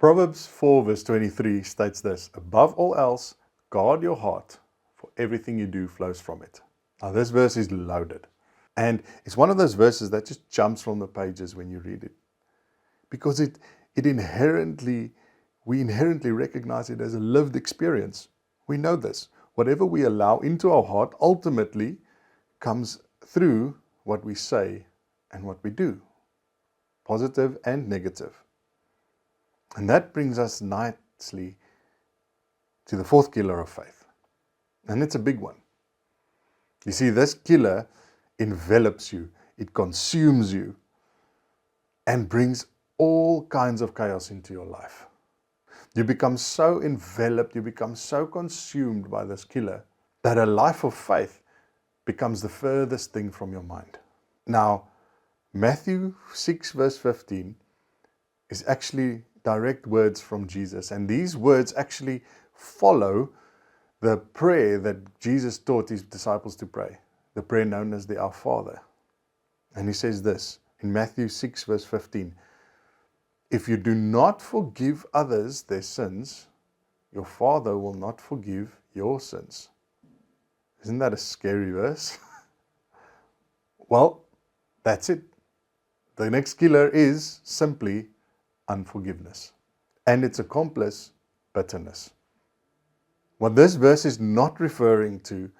Proverbs 4 verse 23 states this: above all else, guard your heart, for everything you do flows from it. Now this verse is loaded. And it's one of those verses that just jumps from the pages when you read it. Because we inherently recognize it as a lived experience. We know this. Whatever we allow into our heart ultimately comes through what we say and what we do, positive and negative. And that brings us nicely to the fourth killer of faith. And it's a big one. You see, this killer envelops you, it consumes you, and brings all kinds of chaos into your life. You become so enveloped, you become so consumed by this killer that a life of faith becomes the furthest thing from your mind. Now, Matthew 6 verse 15 is actually direct words from Jesus, and these words actually follow the prayer that Jesus taught his disciples to pray, the prayer known as the Our Father. And he says this in Matthew 6 verse 15, if you do not forgive others their sins, your Father will not forgive your sins. Isn't that a scary verse? Well, that's it. The next killer is simply unforgiveness. And its accomplice, bitterness. What this verse is not referring to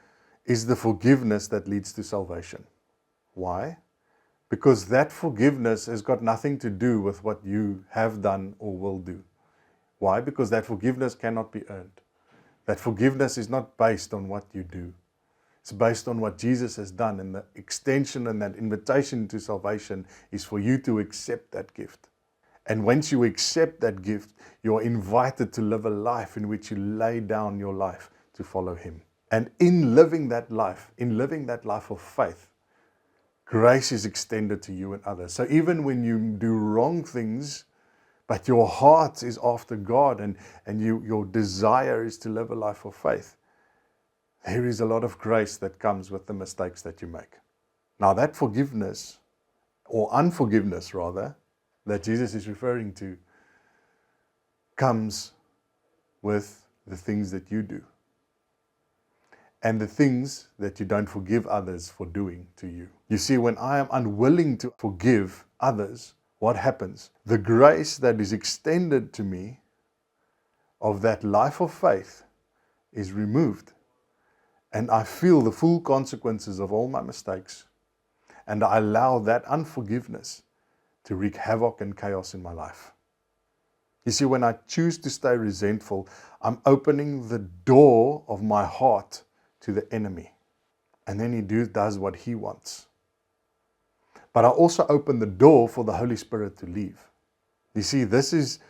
is the forgiveness that leads to salvation. Why? Because that forgiveness has got nothing to do with what you have done or will do. Why? Because that forgiveness cannot be earned. That forgiveness is not based on what you do. It's based on what Jesus has done, and the extension and that invitation to salvation is for you to accept that gift. And once you accept that gift, you are invited to live a life in which you lay down your life to follow Him. And in living that life of faith, grace is extended to you and others. So even when you do wrong things, but your heart is after God and your desire is to live a life of faith, there is a lot of grace that comes with the mistakes that you make. Now that forgiveness, or unforgiveness rather, that Jesus is referring to, comes with the things that you do. And the things that you don't forgive others for doing to you. You see, when I am unwilling to forgive others, what happens? The grace that is extended to me of that life of faith is removed. And I feel the full consequences of all my mistakes. And I allow that unforgiveness to wreak havoc and chaos in my life. You see, when I choose to stay resentful, I'm opening the door of my heart to the enemy. And then he does what he wants. But I also open the door for the Holy Spirit to leave. You see, this is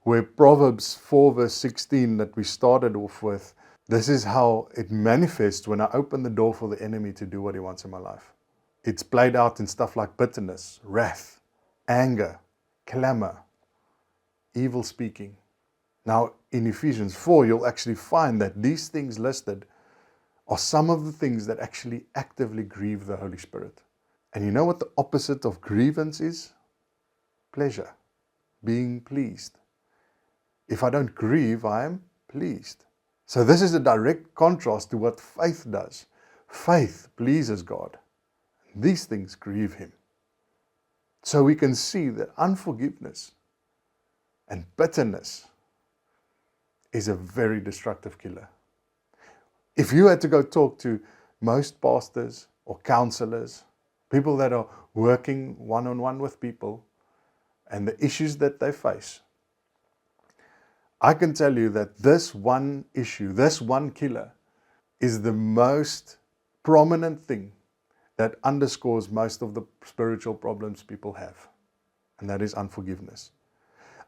where Proverbs 4 verse 16 that we started off with, this is how it manifests when I open the door for the enemy to do what he wants in my life. It's played out in stuff like bitterness, wrath, anger, clamor, evil speaking. Now, in Ephesians 4, you'll actually find that these things listed are some of the things that actually actively grieve the Holy Spirit. And you know what the opposite of grievance is? Pleasure, being pleased. If I don't grieve, I am pleased. So this is a direct contrast to what faith does. Faith pleases God. These things grieve Him. So we can see that unforgiveness and bitterness is a very destructive killer. If you had to go talk to most pastors or counselors, people that are working one-on-one with people and the issues that they face, I can tell you that this one issue, this one killer, is the most prominent thing that underscores most of the spiritual problems people have. And that is unforgiveness.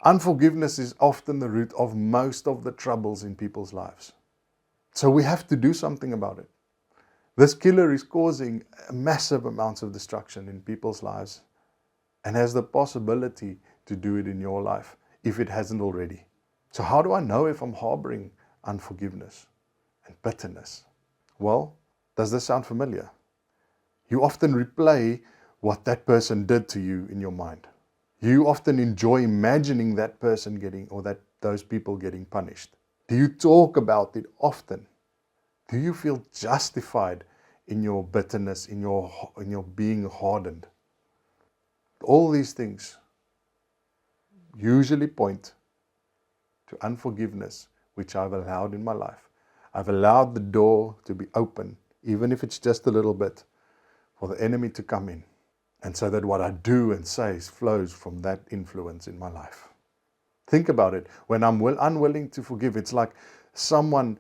Unforgiveness is often the root of most of the troubles in people's lives. So we have to do something about it. This killer is causing massive amounts of destruction in people's lives and has the possibility to do it in your life if it hasn't already. So how do I know if I'm harboring unforgiveness and bitterness? Well, does this sound familiar? You often replay what that person did to you in your mind. You often enjoy imagining that person getting, or that those people getting punished. Do you talk about it often? Do you feel justified in your bitterness, in your being hardened? All these things usually point to unforgiveness, which I've allowed in my life. I've allowed the door to be open, even if it's just a little bit, for the enemy to come in. And so that what I do and say flows from that influence in my life. Think about it. When I'm unwilling to forgive, it's like someone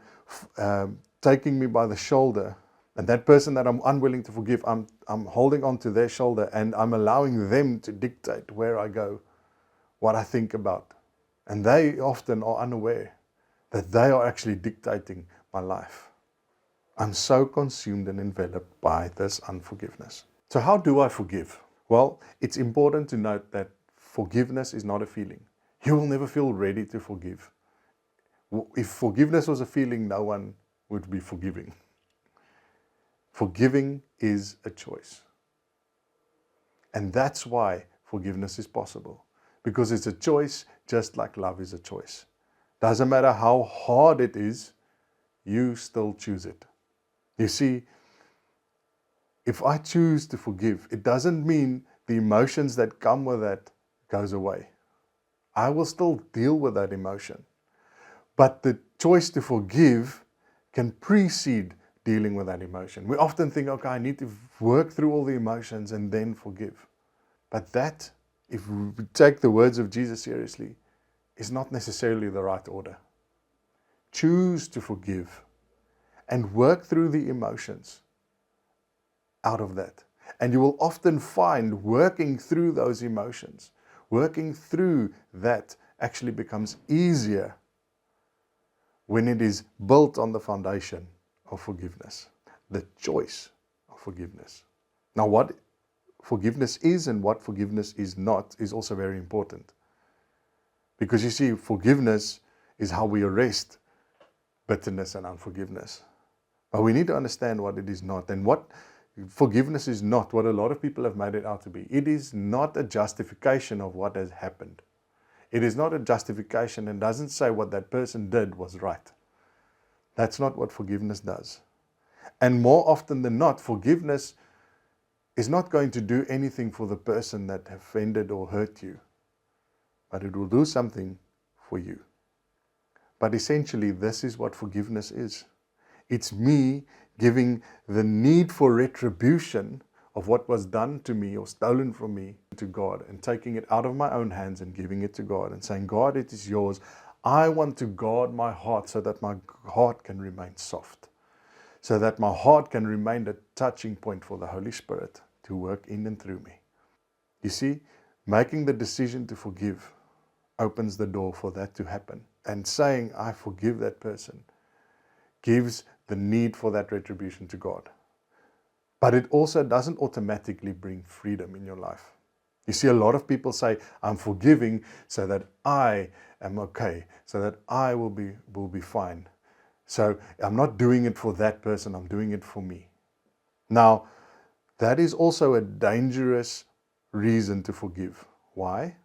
taking me by the shoulder, and that person that I'm unwilling to forgive, I'm holding on to their shoulder, and I'm allowing them to dictate where I go, what I think about. And they often are unaware that they are actually dictating my life. I'm so consumed and enveloped by this unforgiveness. So how do I forgive? Well, it's important to note that forgiveness is not a feeling. You will never feel ready to forgive. If forgiveness was a feeling, no one would be forgiving. Forgiving is a choice. And that's why forgiveness is possible. Because it's a choice, just like love is a choice. Doesn't matter how hard it is, you still choose it. You see, if I choose to forgive, it doesn't mean the emotions that come with that goes away. I will still deal with that emotion. But the choice to forgive can precede dealing with that emotion. We often think, okay, I need to work through all the emotions and then forgive. But that, if we take the words of Jesus seriously, is not necessarily the right order. Choose to forgive and work through the emotions out of that. And you will often find working through those emotions, working through that actually becomes easier when it is built on the foundation of forgiveness, the choice of forgiveness. Now, what forgiveness is and what forgiveness is not is also very important. Because you see, forgiveness is how we arrest bitterness and unforgiveness. But we need to understand what it is not. And what forgiveness is not, what a lot of people have made it out to be. It is not a justification of what has happened. It is not a justification and doesn't say what that person did was right. That's not what forgiveness does. And more often than not, forgiveness is not going to do anything for the person that offended or hurt you, but it will do something for you. But essentially, this is what forgiveness is. It's me giving the need for retribution of what was done to me or stolen from me to God, and taking it out of my own hands and giving it to God and saying, God, it is yours. I want to guard my heart so that my heart can remain soft, so that my heart can remain the touching point for the Holy Spirit to work in and through me. You see, making the decision to forgive opens the door for that to happen. And saying, I forgive that person, gives the need for that retribution to God. But it also doesn't automatically bring freedom in your life. You see, a lot of people say, I'm forgiving so that I am okay, so that I will be fine. So I'm not doing it for that person, I'm doing it for me. Now, that is also a dangerous reason to forgive. Why?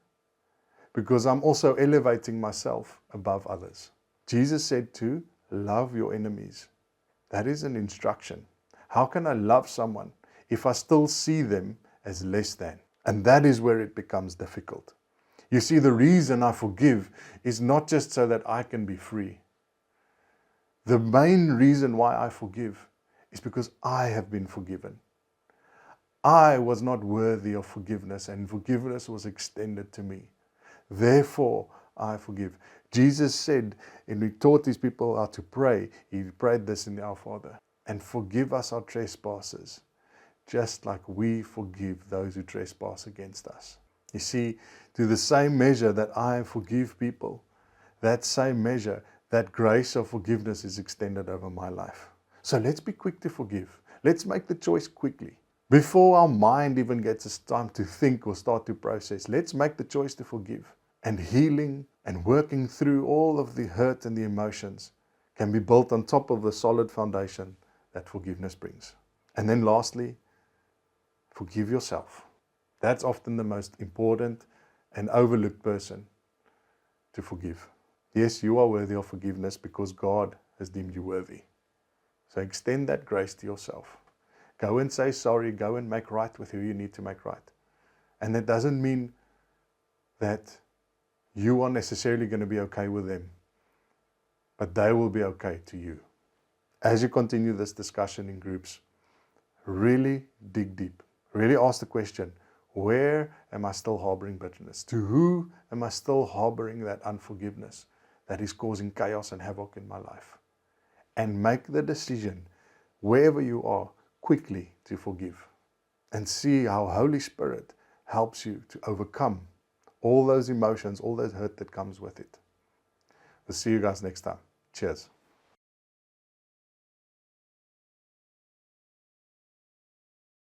Because I'm also elevating myself above others. Jesus said to love your enemies. That is an instruction. How can I love someone if I still see them as less than? And that is where it becomes difficult. You see, the reason I forgive is not just so that I can be free. The main reason why I forgive is because I have been forgiven. I was not worthy of forgiveness, and forgiveness was extended to me. Therefore, I forgive. Jesus said, and he taught these people how to pray. He prayed this in Our Father. And forgive us our trespasses, just like we forgive those who trespass against us. You see, to the same measure that I forgive people, that same measure, that grace of forgiveness is extended over my life. So let's be quick to forgive. Let's make the choice quickly. Before our mind even gets time to think or start to process, let's make the choice to forgive. And healing and working through all of the hurt and the emotions can be built on top of the solid foundation that forgiveness brings. And then lastly, forgive yourself. That's often the most important an overlooked person to forgive. Yes, you are worthy of forgiveness because God has deemed you worthy. So extend that grace to yourself. Go and say sorry. Go and make right with who you need to make right. And that doesn't mean that you are necessarily going to be okay with them, but they will be okay to you. As you continue this discussion in groups, really dig deep. Really ask the question, where am I still harboring bitterness? To who am I still harboring that unforgiveness that is causing chaos and havoc in my life? And make the decision, wherever you are, quickly to forgive. And see how Holy Spirit helps you to overcome all those emotions, all that hurt that comes with it. We'll see you guys next time. Cheers.